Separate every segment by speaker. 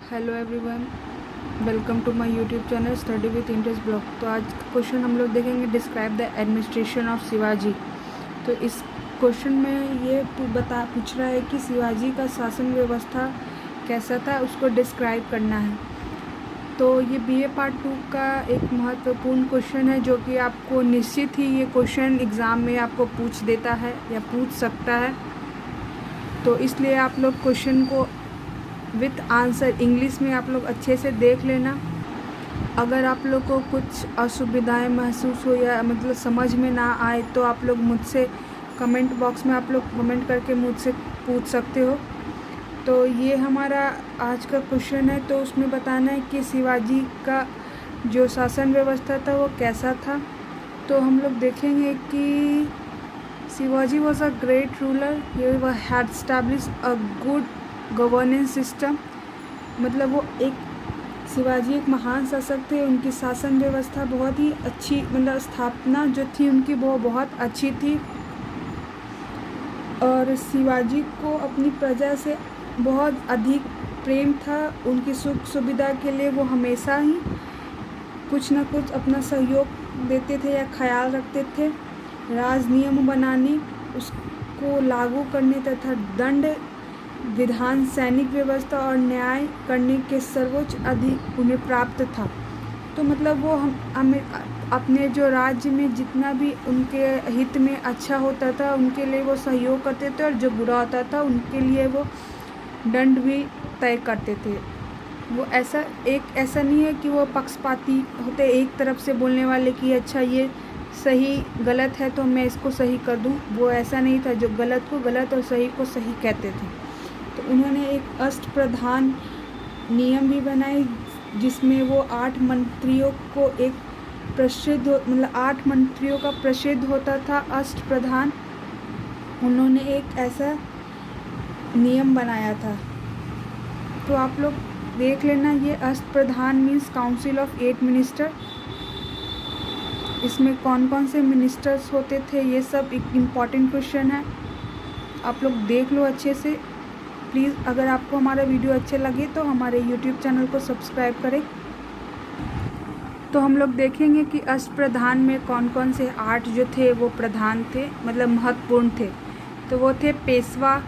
Speaker 1: Hello everyone, welcome to my YouTube channel study with interest blog. तो आज का question हम लोग देखेंगे, describe the administration of Shivaji. तो इस क्वेश्चन में ये पूछ रहा है कि शिवाजी का शासन व्यवस्था कैसा था, उसको डिस्क्राइब करना है। तो ये बीए पार्ट 2 का एक महत्वपूर्ण क्वेश्चन है, जो कि आपको निश्चित ही ये क्वेश्चन एग्ज़ाम में आपको पूछ देता है या पूछ सकता है। तो इसलिए आप लोग क्वेश्चन को विथ आंसर इंग्लिश में आप लोग अच्छे से देख लेना। अगर आप लोग को कुछ असुविधाएं महसूस हो या मतलब समझ में ना आए तो आप लोग मुझसे कमेंट बॉक्स में आप लोग कमेंट करके मुझसे पूछ सकते हो। तो ये हमारा आज का क्वेश्चन है, तो उसमें बताना है कि शिवाजी का जो शासन व्यवस्था था वो कैसा था। तो हम लोग देखेंगे कि Shivaji was a great ruler, he had established a good governance system. मतलब वो शिवाजी एक महान शासक थे। उनकी शासन व्यवस्था बहुत ही अच्छी, मतलब स्थापना जो थी उनकी वो बहुत अच्छी थी। और शिवाजी को अपनी प्रजा से बहुत अधिक प्रेम था। उनकी सुख सुविधा के लिए वो हमेशा ही कुछ न कुछ अपना सहयोग देते थे या ख्याल रखते थे। राज नियम बनाने, उसको लागू करने तथा दंड विधान, सैनिक व्यवस्था और न्याय करने के सर्वोच्च अधिकार उन्हें प्राप्त था। तो मतलब वो हमें अपने जो राज्य में जितना भी उनके हित में अच्छा होता था उनके लिए वो सहयोग करते थे, और जो बुरा होता था उनके लिए वो दंड भी तय करते थे। वो ऐसा नहीं है कि वो पक्षपाती होते, एक तरफ से बोलने वाले कि अच्छा ये सही गलत है तो मैं इसको सही कर दूं। वो ऐसा नहीं था, जो गलत को गलत और सही को सही कहते थे। तो उन्होंने एक अष्टप्रधान नियम भी बनाए, जिसमें वो 8 मंत्रियों को एक प्रसिद्ध, मतलब 8 मंत्रियों का प्रसिद्ध होता था अष्टप्रधान। उन्होंने एक ऐसा नियम बनाया था। तो आप लोग देख लेना, ये अष्टप्रधान मीन्स काउंसिल ऑफ 8 मिनिस्टर। इसमें कौन कौन से मिनिस्टर्स होते थे, ये सब एक इम्पॉर्टेंट क्वेश्चन है। आप लोग देख लो अच्छे से। प्लीज़ अगर आपको हमारा वीडियो अच्छे लगे तो हमारे यूट्यूब चैनल को सब्सक्राइब करें। तो हम लोग देखेंगे कि अष्टप्रधान में कौन कौन से 8 जो थे वो प्रधान थे, मतलब महत्वपूर्ण थे। तो वो थे पेशवा,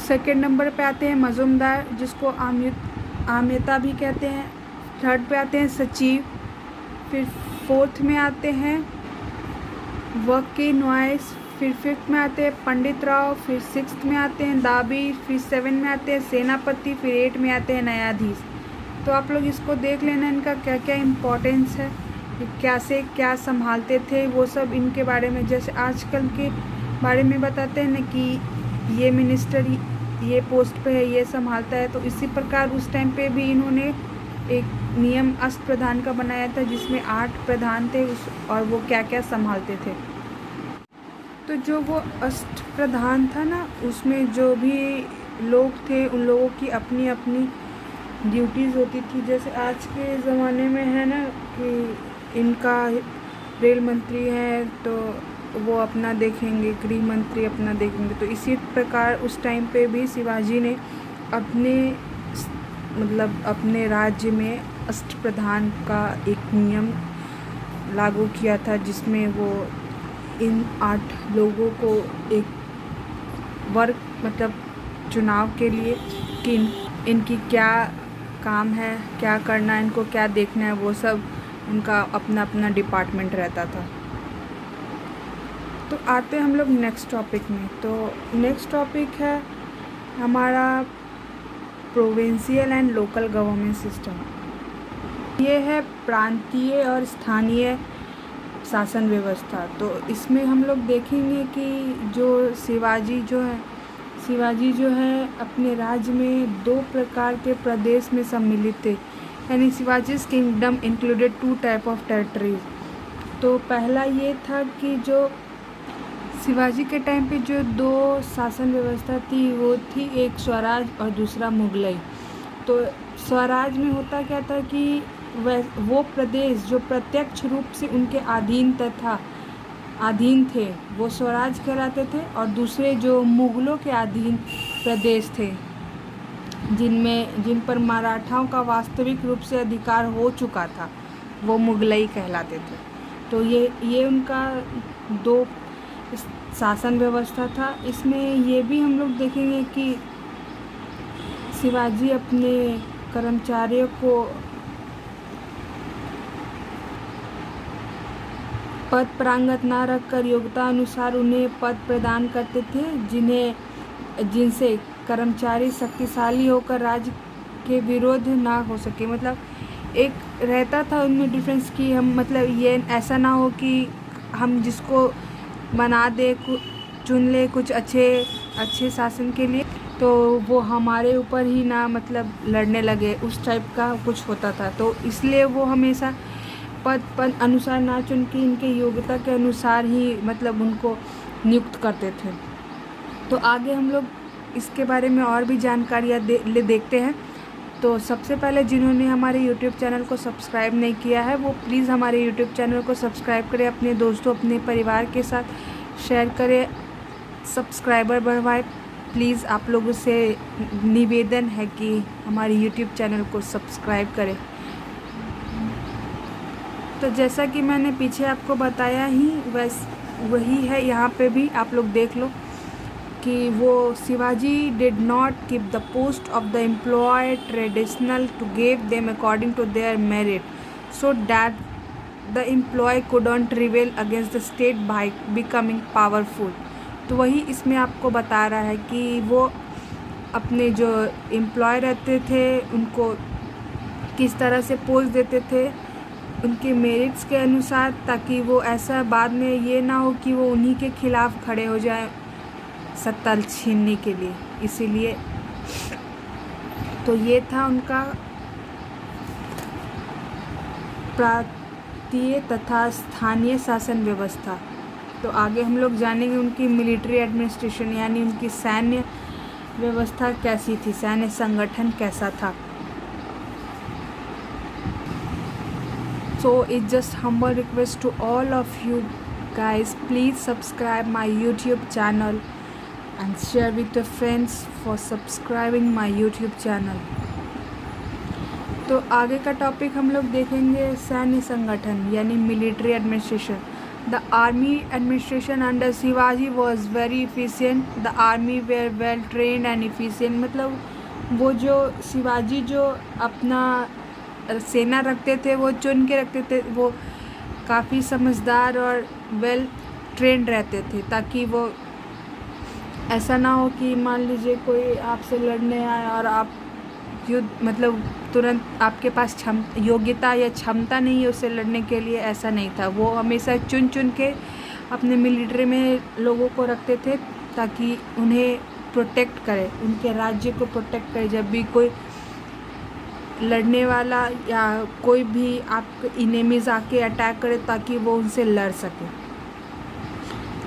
Speaker 1: सेकंड नंबर पे आते हैं मजूमदार, जिसको आमयता भी कहते हैं। थर्ड पे आते हैं सचिव, फिर फोर्थ में आते हैं वकील न्यास, फिर फिफ्थ में आते हैं पंडित राव, फिर सिक्स्थ में आते हैं दाबी, फिर 7 में आते हैं सेनापति, फिर 8 में आते हैं न्यायाधीश। तो आप लोग इसको देख लेना, इनका क्या क्या इम्पोर्टेंस है, कैसे क्या संभालते थे वो सब इनके बारे में। जैसे आजकल के बारे में बताते हैं ना कि ये मिनिस्टर ये पोस्ट पे है, ये संभालता है। तो इसी प्रकार उस टाइम पे भी इन्होंने एक नियम अष्टप्रधान का बनाया था, जिसमें 8 प्रधान थे और वो क्या क्या संभालते थे। तो जो वो अष्टप्रधान था ना, उसमें जो भी लोग थे उन लोगों की अपनी अपनी ड्यूटीज़ होती थी। जैसे आज के ज़माने में है ना कि इनका रेल मंत्री है तो वो अपना देखेंगे, गृह मंत्री अपना देखेंगे। तो इसी प्रकार उस टाइम पे भी शिवाजी ने अपने राज्य में अष्टप्रधान का एक नियम लागू किया था, जिसमें वो इन 8 लोगों को एक वर्ग, मतलब चुनाव के लिए कि इनकी क्या काम है, क्या करना है, इनको क्या देखना है, वो सब उनका अपना अपना डिपार्टमेंट रहता था। तो आते हैं हम लोग नेक्स्ट टॉपिक में। तो नेक्स्ट टॉपिक है हमारा provincial and local government system. ये है प्रांतीय और स्थानीय शासन व्यवस्था। तो इसमें हम लोग देखेंगे कि जो शिवाजी जो है अपने राज्य में 2 प्रकार के प्रदेश में सम्मिलित थे। यानी Shivaji's kingdom included 2 type of territories. तो पहला ये था कि जो शिवाजी के टाइम पे जो 2 शासन व्यवस्था थी वो थी, एक स्वराज और दूसरा मुगलई। तो स्वराज में होता क्या था कि वो प्रदेश जो प्रत्यक्ष रूप से उनके अधीन थे वो स्वराज कहलाते थे, और दूसरे जो मुगलों के अधीन प्रदेश थे जिन पर मराठाओं का वास्तविक रूप से अधिकार हो चुका था, वो मुगलई कहलाते थे। तो ये उनका 2 शासन व्यवस्था था। इसमें ये भी हम लोग देखेंगे कि शिवाजी अपने कर्मचारियों को पद प्रांगत न रखकर योग्यता अनुसार उन्हें पद प्रदान करते थे, जिनसे कर्मचारी शक्तिशाली होकर राज्य के विरोध ना हो सके। मतलब एक रहता था उनमें डिफरेंस कि हम मतलब ये ऐसा ना हो कि हम जिसको बना दे चुन ले कुछ अच्छे शासन के लिए, तो वो हमारे ऊपर ही ना मतलब लड़ने लगे, उस टाइप का कुछ होता था। तो इसलिए वो हमेशा पद अनुसार ना चुन के इनके योग्यता के अनुसार ही मतलब उनको नियुक्त करते थे। तो आगे हम लोग इसके बारे में और भी जानकारियाँ देखते हैं। तो सबसे पहले जिन्होंने हमारे YouTube चैनल को सब्सक्राइब नहीं किया है, वो प्लीज़ हमारे YouTube चैनल को सब्सक्राइब करें, अपने दोस्तों अपने परिवार के साथ शेयर करें, सब्सक्राइबर बढ़वाएं। प्लीज़ आप लोगों से निवेदन है कि हमारे YouTube चैनल को सब्सक्राइब करें। तो जैसा कि मैंने पीछे आपको बताया ही वही है, यहाँ पे भी आप लोग देख लो कि वो Shivaji did not keep the post of the employee traditional to give them according to their merit, so that the employee couldn't रिवेल against the state by becoming powerful. तो वही इसमें आपको बता रहा है कि वो अपने जो एम्प्लॉय रहते थे उनको किस तरह से पोस्ट देते थे उनके मेरिट्स के अनुसार, ताकि वो ऐसा बाद में ये ना हो कि वो उन्हीं के खिलाफ खड़े हो जाए सत्ता छीनने के लिए। इसीलिए तो ये था उनका प्रांतीय तथा स्थानीय शासन व्यवस्था। तो आगे हम लोग जानेंगे उनकी मिलिट्री एडमिनिस्ट्रेशन, यानी उनकी सैन्य व्यवस्था कैसी थी, सैन्य संगठन कैसा था। So it's just humble request to all of you guys, please subscribe my YouTube channel and share with your friends for subscribing my YouTube channel। तो आगे का टॉपिक हम लोग देखेंगे सैन्य संगठन यानी military administration. The army administration under Shivaji was very efficient. The army were well trained and efficient. मतलब वो जो शिवाजी जो अपना सेना रखते थे वो चुन के रखते थे, वो काफ़ी समझदार और वेल ट्रेंड रहते थे, ताकि वो ऐसा ना हो कि मान लीजिए कोई आपसे लड़ने आए और आप युद्ध मतलब तुरंत आपके पास योग्यता या क्षमता नहीं है उससे लड़ने के लिए, ऐसा नहीं था। वो हमेशा चुन के अपने मिलिट्री में लोगों को रखते थे ताकि उन्हें प्रोटेक्ट करे, उनके राज्य को प्रोटेक्ट करे। जब भी कोई लड़ने वाला या कोई भी आप इनेमीज आके अटैक करे ताकि वो उनसे लड़ सके।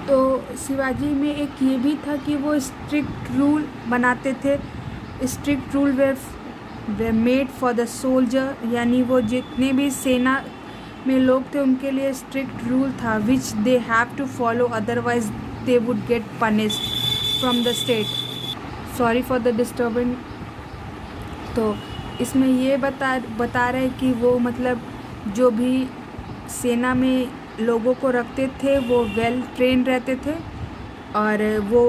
Speaker 1: तो शिवाजी में एक ये भी था कि वो स्ट्रिक्ट रूल बनाते थे। Strict rule were made for the soldier, यानी वो जितने भी सेना में लोग थे उनके लिए स्ट्रिक्ट रूल था which they have to follow, otherwise they would get punished from the state. Sorry for the disturbing. तो इसमें ये बता रहे कि वो मतलब जो भी सेना में लोगों को रखते थे वो वेल ट्रेन रहते थे और वो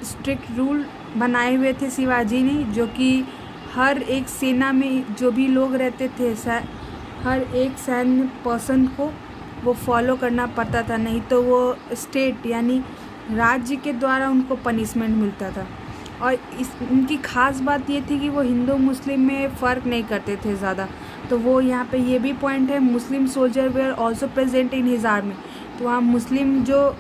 Speaker 1: स्ट्रिक्ट रूल बनाए हुए थे शिवाजी ने, जो कि हर एक सेना में जो भी लोग रहते थे हर एक सैन्य पर्सन को वो फॉलो करना पड़ता था, नहीं तो वो स्टेट यानी राज्य के द्वारा उनको पनिशमेंट मिलता था। और उनकी ख़ास बात ये थी कि वो हिंदू मुस्लिम में फ़र्क नहीं करते थे ज़्यादा। तो वो यहाँ पे ये भी पॉइंट है, Muslim soldier were also present in his army. तो वहाँ मुस्लिम जो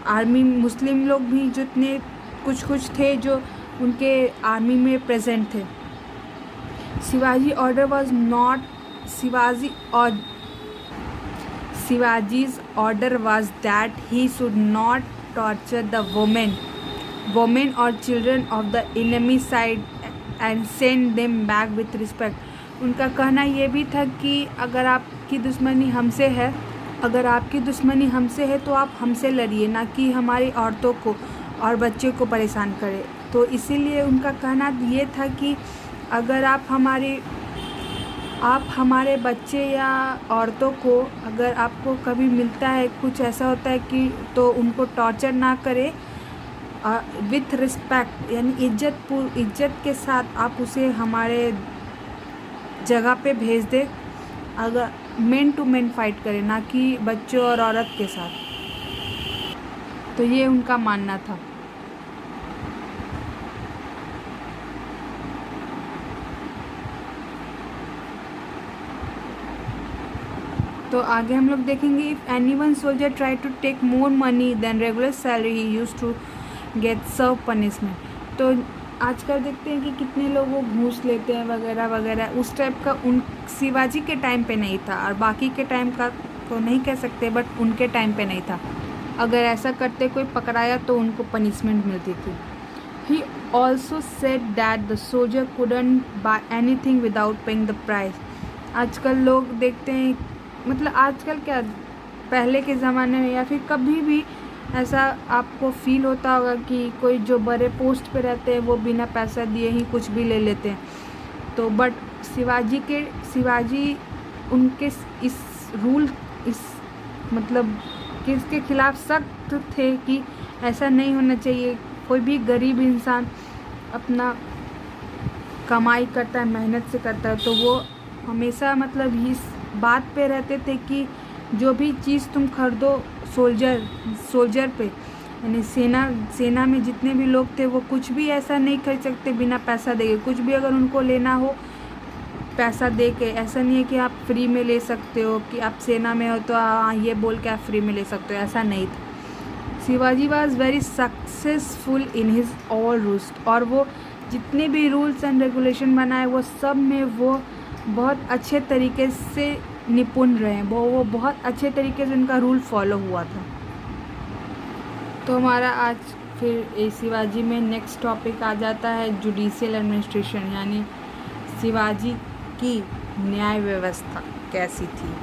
Speaker 1: आर्मी मुस्लिम लोग भी जितने कुछ थे जो उनके आर्मी में प्रेजेंट थे। शिवाजी ऑर्डर वॉज नॉट शिवाजी's order was that he should not torture the women or children of the enemy side and send them back with respect। उनका कहना ये भी था कि अगर आपकी दुश्मनी हमसे है तो आप हमसे लड़िए, ना कि हमारी औरतों को और बच्चों को परेशान करें। तो इसीलिए उनका कहना ये था कि अगर आप हमारे बच्चे या औरतों को, अगर आपको कभी मिलता है कुछ ऐसा होता है कि, तो उनको टॉर्चर ना करें, विथ रिस्पेक्ट, यानी इज्जत के साथ आप उसे हमारे जगह पे भेज दें। अगर मेन टू मेन फाइट करें, ना कि बच्चों और औरत के साथ। तो ये उनका मानना था। तो आगे हम लोग देखेंगे, if any one soldier try to take more money then regular salary he use to get severe punishment. तो आजकल देखते हैं कि कितने लोग वो घूस लेते हैं वगैरह वगैरह। उस टाइप का शिवाजी के टाइम पे नहीं था, और बाकी के टाइम का तो नहीं कह सकते, बट उनके टाइम पे नहीं था। अगर ऐसा करते कोई पकड़ाया तो उनको पनिशमेंट मिलती थी। He also said that the soldier couldn't buy anything without paying the price. आजकल लोग देखते हैं, मतलब आजकल क्या, पहले के ज़माने में या फिर कभी भी ऐसा आपको फील होता होगा कि कोई जो बड़े पोस्ट पे रहते हैं वो बिना पैसा दिए ही कुछ भी ले लेते हैं। तो बट शिवाजी उनके इस रूल, इस मतलब कि इसके खिलाफ सख्त थे कि ऐसा नहीं होना चाहिए। कोई भी गरीब इंसान अपना कमाई करता है, मेहनत से करता है, तो वो हमेशा मतलब इस बात पे रहते थे कि जो भी चीज़ तुम खरीदो सोल्जर पे, यानी सेना में जितने भी लोग थे वो कुछ भी ऐसा नहीं खरीद सकते बिना पैसा दे। कुछ भी अगर उनको लेना हो पैसा दे के, ऐसा नहीं है कि आप फ्री में ले सकते हो, कि आप सेना में हो तो हाँ ये बोल के आप फ्री में ले सकते हो, ऐसा नहीं था। Shivaji was very successful in his all rules, और वो जितने भी रूल्स एंड रेगुलेशन बनाए वो सब में वो बहुत अच्छे तरीके से निपुण रहे। वो बहुत अच्छे तरीके से उनका रूल फॉलो हुआ था। तो हमारा आज फिर शिवाजी में नेक्स्ट टॉपिक आ जाता है जुडिशियल एडमिनिस्ट्रेशन, यानी शिवाजी की न्याय व्यवस्था कैसी थी।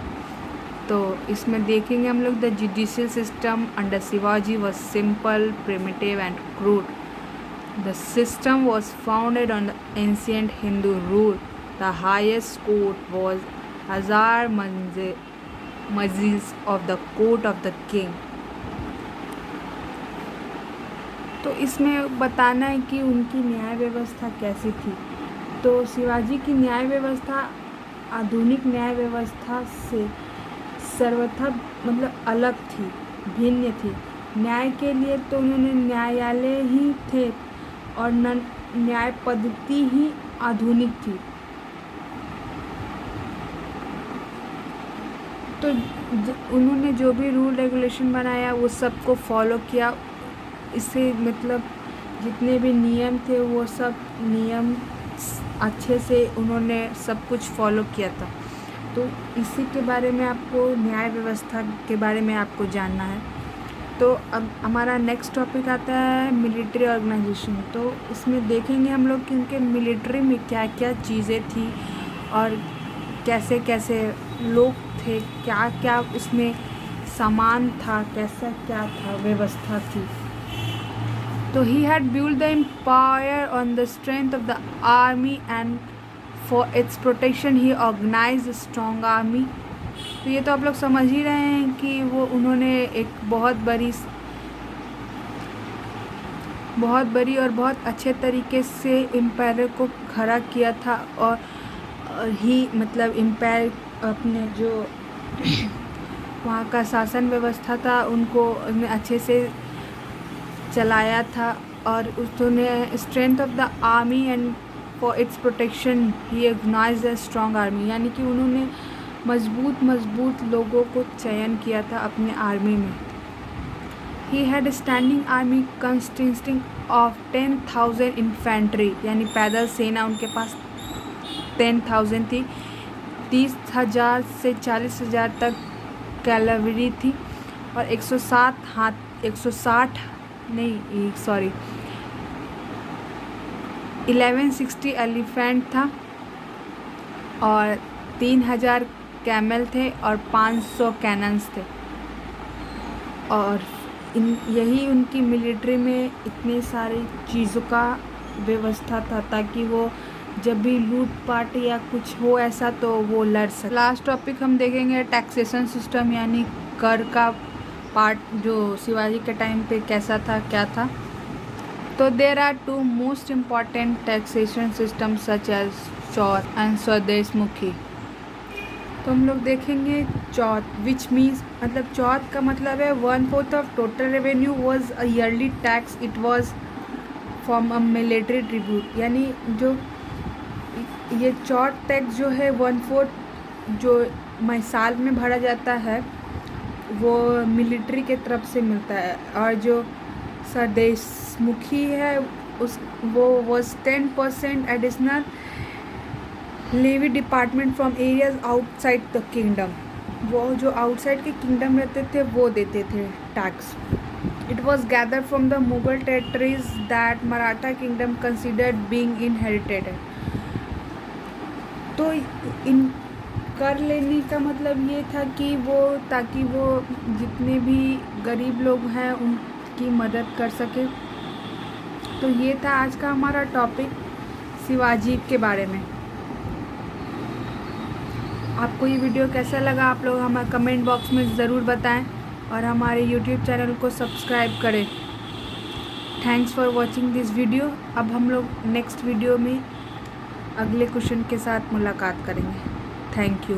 Speaker 1: तो इसमें देखेंगे हम लोग, the judicial system under Shivaji was simple, primitive and crude. The system was founded on the ancient Hindu rule. The highest court was Hazar Majlis of the court of the king. तो इसमें बताना है कि उनकी न्याय व्यवस्था कैसी थी। तो शिवाजी की न्याय व्यवस्था आधुनिक न्याय व्यवस्था से सर्वथा मतलब अलग थी, भिन्न थी। न्याय के लिए तो उन्होंने न्यायालय ही थे, और न्याय पद्धति ही आधुनिक थी। तो उन्होंने जो भी रूल रेगुलेशन बनाया वो सबको फॉलो किया। इससे मतलब जितने भी नियम थे वो सब नियम अच्छे से उन्होंने सब कुछ फॉलो किया था। तो इसी के बारे में आपको, न्याय व्यवस्था के बारे में आपको जानना है। तो अब हमारा नेक्स्ट टॉपिक आता है मिलिट्री ऑर्गेनाइजेशन। तो इसमें देखेंगे हम लोग कि उनके मिलिट्री में क्या क्या चीज़ें थी और कैसे कैसे लोग थे, क्या क्या उसमें सामान था, कैसा क्या था व्यवस्था थी। तो he had built the empire on the strength of the army, and for its protection he organized a strong army। तो ये तो आप लोग समझ ही रहे हैं कि वो उन्होंने एक बहुत बड़ी और बहुत अच्छे तरीके से एम्पायर को खड़ा किया था। और ही मतलब एम्पायर अपने जो वहाँ का शासन व्यवस्था था उनको अच्छे से चलाया था। और उसने strength of the army and for its protection he organized a strong army, यानी कि उन्होंने मजबूत लोगों को चयन किया था अपने आर्मी में। He had standing army consisting of 10,000 infantry, यानी पैदल सेना उनके पास 10,000 थी। 30,000 से 40,000 तक कैलवरी थी, और 1160 एलिफेंट था, और 3,000 कैमल थे, और 500 कैनन्स थे। और यही उनकी मिलिट्री में इतनी सारी चीज़ों का व्यवस्था था ताकि वो जब भी लूटपाट या कुछ हो ऐसा तो वो लड़ सके। लास्ट टॉपिक हम देखेंगे टैक्सेशन सिस्टम यानी कर का पार्ट जो शिवाजी के टाइम पे कैसा था क्या था। तो there are two most important taxation system such as chauth and swadesh mukhi. तो हम लोग देखेंगे चौथ विच मीन्स मतलब चौथ का मतलब है 1/4 of total revenue was a yearly tax it was from a military tribute. यानी जो ये चौथ टैक्स जो है 1/4 जो साल में भरा जाता है वो मिलिट्री के तरफ से मिलता है। और जो स्वदेश मुखी है उस वो was 10% additional levy department from areas outside the kingdom. वो जो आउटसाइड के किंगडम रहते थे वो देते थे tax. It was gather from the Mughal territories that Maratha kingdom considered being inherited. तो इन कर लेने का मतलब ये था कि वो ताकि वो जितने भी गरीब लोग हैं उनकी मदद कर सके। तो ये था आज का हमारा टॉपिक शिवाजी के बारे में। आपको ये वीडियो कैसा लगा आप लोग हमें कमेंट बॉक्स में ज़रूर बताएं और हमारे YouTube चैनल को सब्सक्राइब करें। Thanks for watching this video. अब हम लोग नेक्स्ट वीडियो में अगले क्वेश्चन के साथ मुलाकात करेंगे। Thank you.